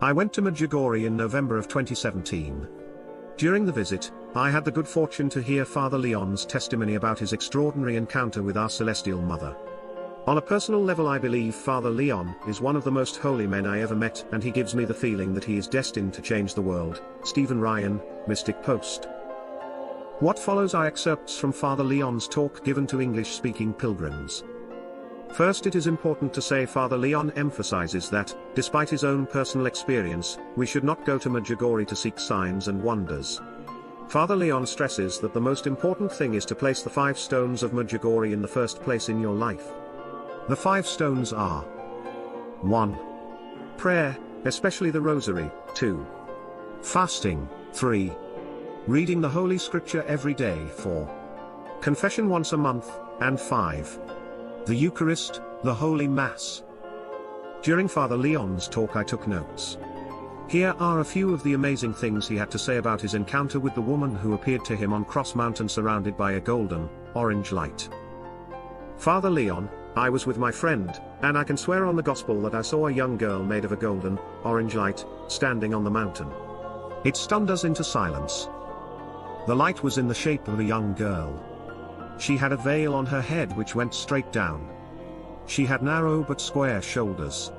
I went to Medjugorje in November of 2017. During the visit, I had the good fortune to hear Father Leon's testimony about his extraordinary encounter with our Celestial Mother. On a personal level, I believe Father Leon is one of the most holy men I ever met, and he gives me the feeling that he is destined to change the world. Stephen Ryan, Mystic Post. What follows are excerpts from Father Leon's talk given to English-speaking pilgrims. First, it is important to say Father Leon emphasizes that, despite his own personal experience, we should not go to Medjugorje to seek signs and wonders. Father Leon stresses that the most important thing is to place the 5 stones of Medjugorje in the first place in your life. The 5 stones are: 1. Prayer, especially the Rosary. 2. Fasting. 3. Reading the Holy Scripture every day. 4. Confession once a month, and 5. The Eucharist, the Holy Mass. During Father Leon's talk I took notes. Here are a few of the amazing things he had to say about his encounter with the woman who appeared to him on Cross Mountain surrounded by a golden, orange light. Father Leon: I was with my friend, and I can swear on the gospel that I saw a young girl made of a golden, orange light, standing on the mountain. It stunned us into silence. The light was in the shape of a young girl. She had a veil on her head which went straight down. She had narrow but square shoulders.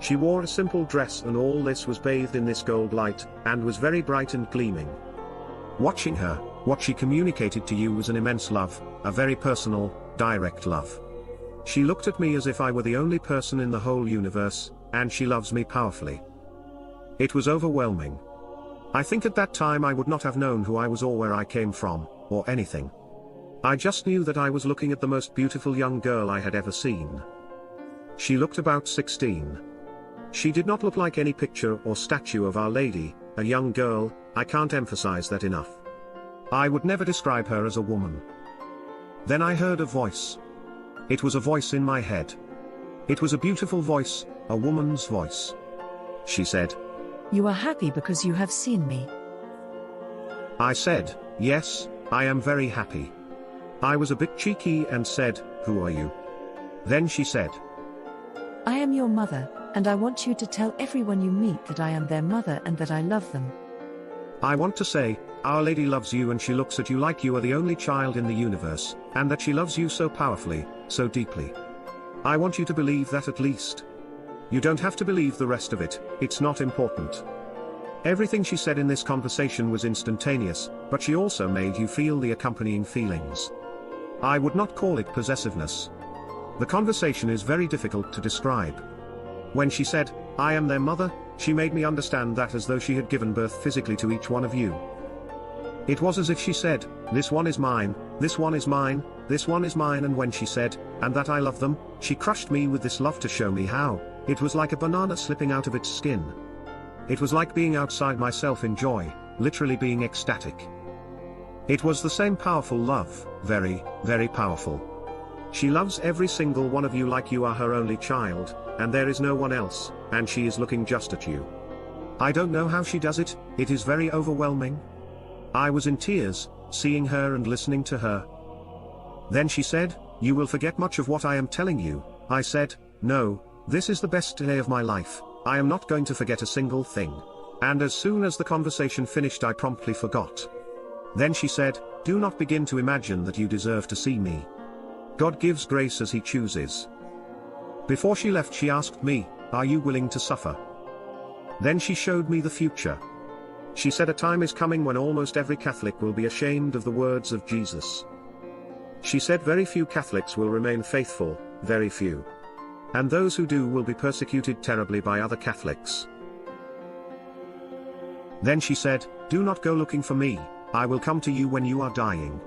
She wore a simple dress, and all this was bathed in this gold light, and was very bright and gleaming. Watching her, what she communicated to you was an immense love, a very personal, direct love. She looked at me as if I were the only person in the whole universe, and she loves me powerfully. It was overwhelming. I think at that time I would not have known who I was or where I came from, or anything. I just knew that I was looking at the most beautiful young girl I had ever seen. She looked about 16. She did not look like any picture or statue of Our Lady, a young girl. I can't emphasize that enough. I would never describe her as a woman. Then I heard a voice. It was a voice in my head. It was a beautiful voice, a woman's voice. She said, "You are happy because you have seen me." I said, "Yes, I am very happy." I was a bit cheeky and said, "Who are you?" Then she said, "I am your mother, and I want you to tell everyone you meet that I am their mother and that I love them." I want to say, Our Lady loves you, and she looks at you like you are the only child in the universe, and that she loves you so powerfully, so deeply. I want you to believe that at least. You don't have to believe the rest of it, it's not important. Everything she said in this conversation was instantaneous, but she also made you feel the accompanying feelings. I would not call it possessiveness. The conversation is very difficult to describe. When she said, "I am their mother," she made me understand that as though she had given birth physically to each one of you. It was as if she said, "This one is mine, this one is mine, this one is mine," and when she said, "and that I love them," she crushed me with this love to show me how. It was like a banana slipping out of its skin. It was like being outside myself in joy, literally being ecstatic. It was the same powerful love, very, very powerful. She loves every single one of you like you are her only child, and there is no one else, and she is looking just at you. I don't know how she does it, it is very overwhelming. I was in tears, seeing her and listening to her. Then she said, "You will forget much of what I am telling you." I said, "No, this is the best day of my life, I am not going to forget a single thing." And as soon as the conversation finished I promptly forgot. Then she said, "Do not begin to imagine that you deserve to see me. God gives grace as He chooses." Before she left she asked me, "Are you willing to suffer?" Then she showed me the future. She said a time is coming when almost every Catholic will be ashamed of the words of Jesus. She said very few Catholics will remain faithful, very few. And those who do will be persecuted terribly by other Catholics. Then she said, "Do not go looking for me, I will come to you when you are dying."